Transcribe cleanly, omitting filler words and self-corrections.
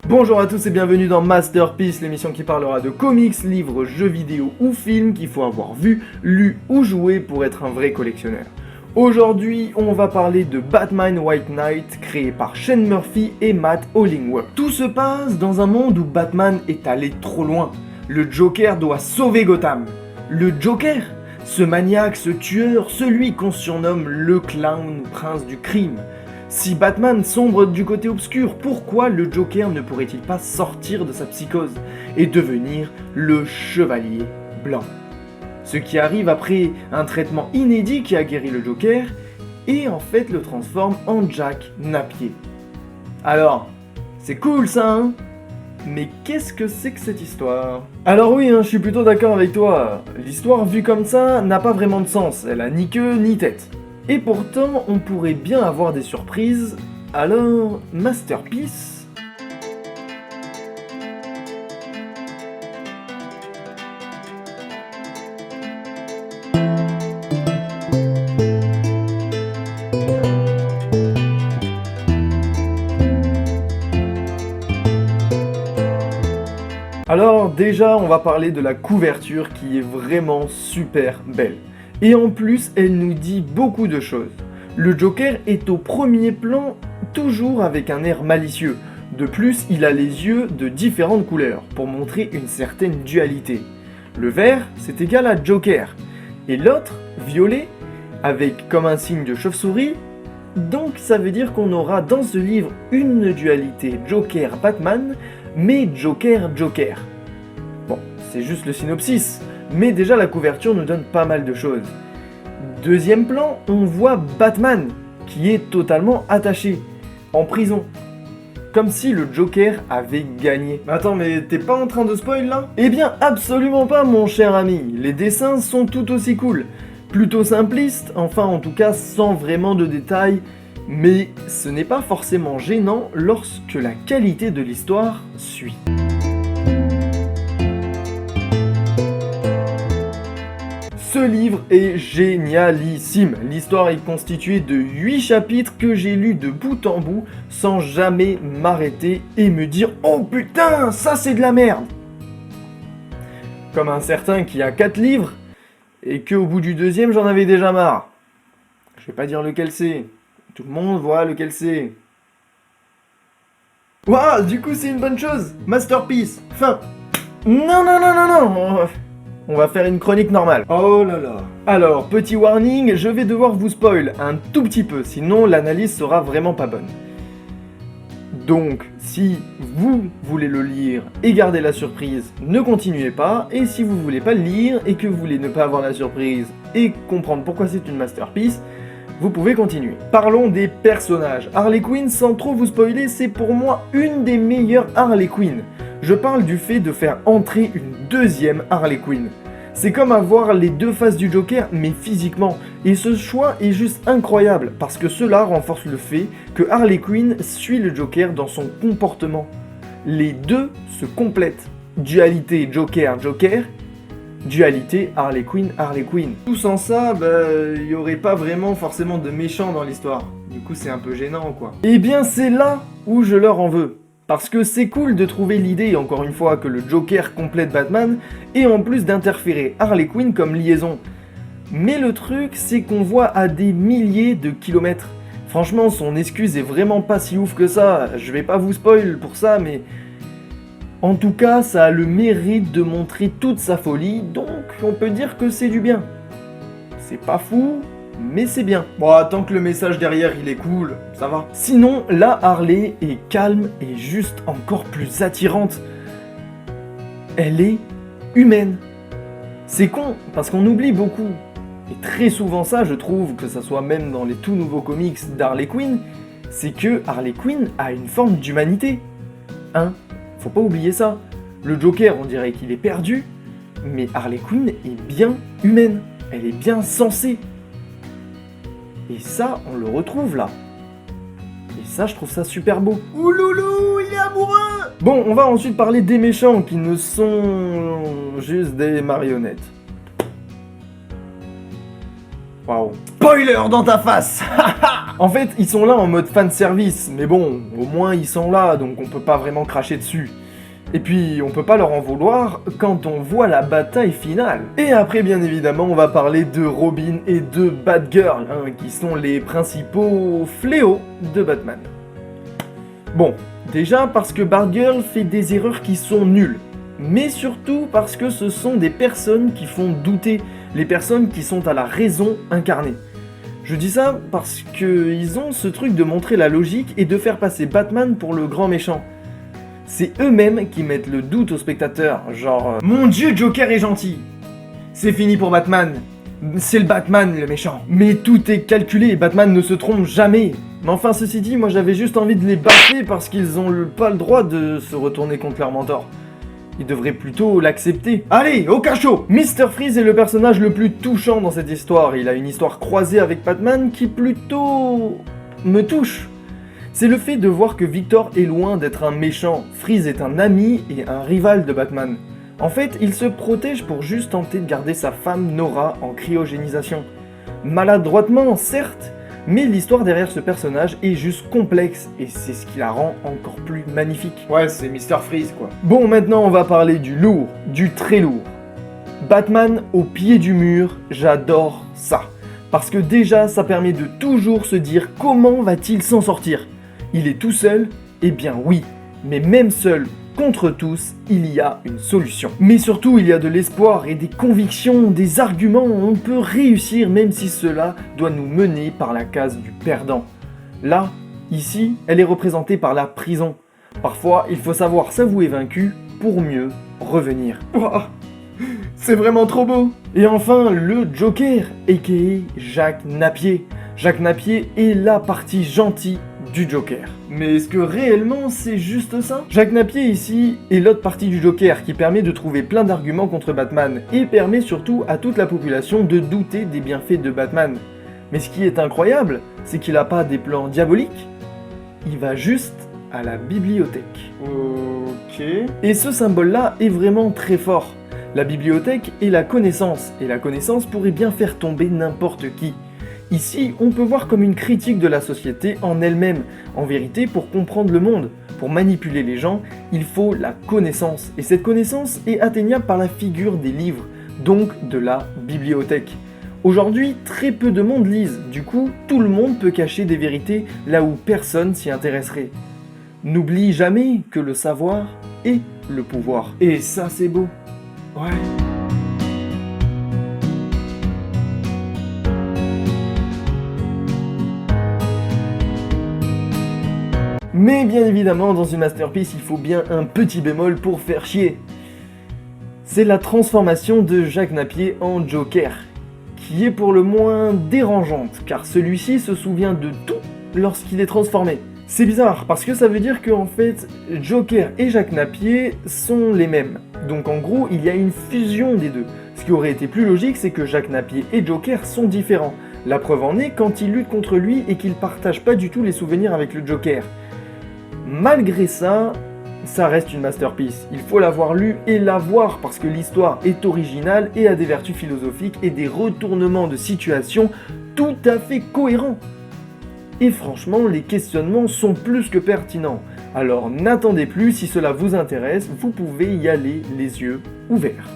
Bonjour à tous et bienvenue dans Masterpiece, l'émission qui parlera de comics, livres, jeux vidéo ou films qu'il faut avoir vu, lu ou joué pour être un vrai collectionneur. Aujourd'hui, on va parler de Batman White Knight, créé par Sean Murphy et Matt Hollingworth. Tout se passe dans un monde où Batman est allé trop loin. Le Joker doit sauver Gotham. Le Joker, ce maniaque, ce tueur, celui qu'on surnomme le clown prince du crime. Si Batman sombre du côté obscur, pourquoi le Joker ne pourrait-il pas sortir de sa psychose et devenir le Chevalier Blanc? Ce qui arrive après un traitement inédit qui a guéri le Joker et en fait le transforme en Jack Napier. Alors, c'est cool ça, hein? Mais qu'est-ce que c'est que cette histoire? Alors oui, je suis plutôt d'accord avec toi. L'histoire vue comme ça n'a pas vraiment de sens, elle a ni queue ni tête. Et pourtant, on pourrait bien avoir des surprises. Alors, Masterpiece. Alors déjà, on va parler de la couverture qui est vraiment super belle. Et en plus, elle nous dit beaucoup de choses. Le Joker est au premier plan, toujours avec un air malicieux. De plus, il a les yeux de différentes couleurs, pour montrer une certaine dualité. Le vert, c'est égal à Joker. Et l'autre, violet, avec comme un signe de chauve-souris. Donc ça veut dire qu'on aura dans ce livre une dualité Joker-Batman, mais Joker-Joker. Bon, c'est juste le synopsis. Mais déjà la couverture nous donne pas mal de choses. Deuxième plan, on voit Batman, qui est totalement attaché, en prison. Comme si le Joker avait gagné. Attends, mais t'es pas en train de spoil là? Eh bien absolument pas mon cher ami, les dessins sont tout aussi cool. Plutôt simplistes, enfin en tout cas sans vraiment de détails, mais ce n'est pas forcément gênant lorsque la qualité de l'histoire suit. Ce livre est génialissime. L'histoire est constituée de 8 chapitres que j'ai lus de bout en bout sans jamais m'arrêter et me dire « Oh putain, ça c'est de la merde !» Comme un certain qui a 4 livres et qu'au bout du deuxième j'en avais déjà marre. Je vais pas dire lequel c'est. Tout le monde voit lequel c'est. Waouh, du coup c'est une bonne chose. Masterpiece. Fin. Non. On va faire une chronique normale. Oh là là. Alors, petit warning, je vais devoir vous spoil un tout petit peu, sinon l'analyse sera vraiment pas bonne. Donc, si vous voulez le lire et garder la surprise, ne continuez pas, et si vous voulez pas le lire et que vous voulez ne pas avoir la surprise et comprendre pourquoi c'est une masterpiece, vous pouvez continuer. Parlons des personnages. Harley Quinn, sans trop vous spoiler, c'est pour moi une des meilleures Harley Quinn. Je parle du fait de faire entrer une deuxième Harley Quinn. C'est comme avoir les deux faces du Joker, mais physiquement. Et ce choix est juste incroyable, parce que cela renforce le fait que Harley Quinn suit le Joker dans son comportement. Les deux se complètent. Dualité Joker-Joker, dualité Harley Quinn. Tout sans ça, il y aurait pas vraiment forcément de méchants dans l'histoire. Du coup, c'est un peu gênant, quoi. Eh bien, c'est là où je leur en veux. Parce que c'est cool de trouver l'idée, encore une fois, que le Joker complète Batman, et en plus d'interférer Harley Quinn comme liaison. Mais le truc, c'est qu'on voit à des milliers de kilomètres. Franchement, son excuse est vraiment pas si ouf que ça, je vais pas vous spoil pour ça, mais... En tout cas, ça a le mérite de montrer toute sa folie, donc on peut dire que c'est du bien. C'est pas fou, mais c'est bien. Bon, tant que le message derrière il est cool, ça va. Sinon, la Harley est calme et juste encore plus attirante. Elle est humaine. C'est con, parce qu'on oublie beaucoup. Et très souvent ça, je trouve, que ça soit même dans les tout nouveaux comics d'Harley Quinn, c'est que Harley Quinn a une forme d'humanité. Faut pas oublier ça. Le Joker, on dirait qu'il est perdu, mais Harley Quinn est bien humaine. Elle est bien sensée. Et ça, on le retrouve là. Et ça, je trouve ça super beau. Ouloulou, il est amoureux! Bon, on va ensuite parler des méchants qui ne sont juste des marionnettes. Waouh. Spoiler dans ta face. En fait, ils sont là en mode fanservice, mais bon, au moins ils sont là, donc on peut pas vraiment cracher dessus. Et puis, on peut pas leur en vouloir quand on voit la bataille finale. Et après, bien évidemment, on va parler de Robin et de Batgirl, qui sont les principaux fléaux de Batman. Bon, déjà parce que Batgirl fait des erreurs qui sont nulles, mais surtout parce que ce sont des personnes qui font douter, les personnes qui sont à la raison incarnée. Je dis ça parce qu'ils ont ce truc de montrer la logique et de faire passer Batman pour le grand méchant. C'est eux-mêmes qui mettent le doute aux spectateurs, genre mon Dieu, Joker est gentil. C'est fini pour Batman. C'est le Batman le méchant. Mais tout est calculé et Batman ne se trompe jamais. Mais enfin, ceci dit, moi j'avais juste envie de les baffer parce qu'ils ont pas le droit de se retourner contre leur mentor. Ils devraient plutôt l'accepter. Allez, au cachot! Mr. Freeze est le personnage le plus touchant dans cette histoire. Il a une histoire croisée avec Batman qui plutôt me touche. C'est le fait de voir que Victor est loin d'être un méchant. Freeze est un ami et un rival de Batman. En fait, il se protège pour juste tenter de garder sa femme Nora en cryogénisation. Maladroitement, certes, mais l'histoire derrière ce personnage est juste complexe, et c'est ce qui la rend encore plus magnifique. Ouais, c'est Mr. Freeze, quoi. Bon, maintenant on va parler du lourd, du très lourd. Batman au pied du mur, j'adore ça. Parce que déjà, ça permet de toujours se dire comment va-t-il s'en sortir. Il est tout seul? Eh bien oui, mais même seul, contre tous, il y a une solution. Mais surtout, il y a de l'espoir et des convictions, des arguments, on peut réussir même si cela doit nous mener par la case du perdant. Là, ici, elle est représentée par la prison. Parfois, il faut savoir s'avouer vaincu pour mieux revenir. Wow, c'est vraiment trop beau! Et enfin, le Joker, a.k.a. Jack Napier. Jack Napier est la partie gentille du Joker. Mais est-ce que réellement c'est juste ça? Jack Napier ici est l'autre partie du Joker qui permet de trouver plein d'arguments contre Batman et permet surtout à toute la population de douter des bienfaits de Batman. Mais ce qui est incroyable, c'est qu'il n'a pas des plans diaboliques, il va juste à la bibliothèque. Ok. Et ce symbole-là est vraiment très fort. La bibliothèque est la connaissance, et la connaissance pourrait bien faire tomber n'importe qui. Ici, on peut voir comme une critique de la société en elle-même. En vérité, pour comprendre le monde, pour manipuler les gens, il faut la connaissance. Et cette connaissance est atteignable par la figure des livres, donc de la bibliothèque. Aujourd'hui, très peu de monde lisent, du coup, tout le monde peut cacher des vérités là où personne s'y intéresserait. N'oublie jamais que le savoir est le pouvoir. Et ça, c'est beau. Ouais. Mais bien évidemment, dans une masterpiece, il faut bien un petit bémol pour faire chier. C'est la transformation de Jack Napier en Joker, qui est pour le moins dérangeante, car celui-ci se souvient de tout lorsqu'il est transformé. C'est bizarre, parce que ça veut dire qu'en fait, Joker et Jack Napier sont les mêmes. Donc en gros, il y a une fusion des deux. Ce qui aurait été plus logique, c'est que Jack Napier et Joker sont différents. La preuve en est quand il lutte contre lui et qu'il partage pas du tout les souvenirs avec le Joker. Malgré ça, ça reste une masterpiece. Il faut l'avoir lu et la voir parce que l'histoire est originale et a des vertus philosophiques et des retournements de situation tout à fait cohérents. Et franchement, les questionnements sont plus que pertinents. Alors n'attendez plus, si cela vous intéresse, vous pouvez y aller les yeux ouverts.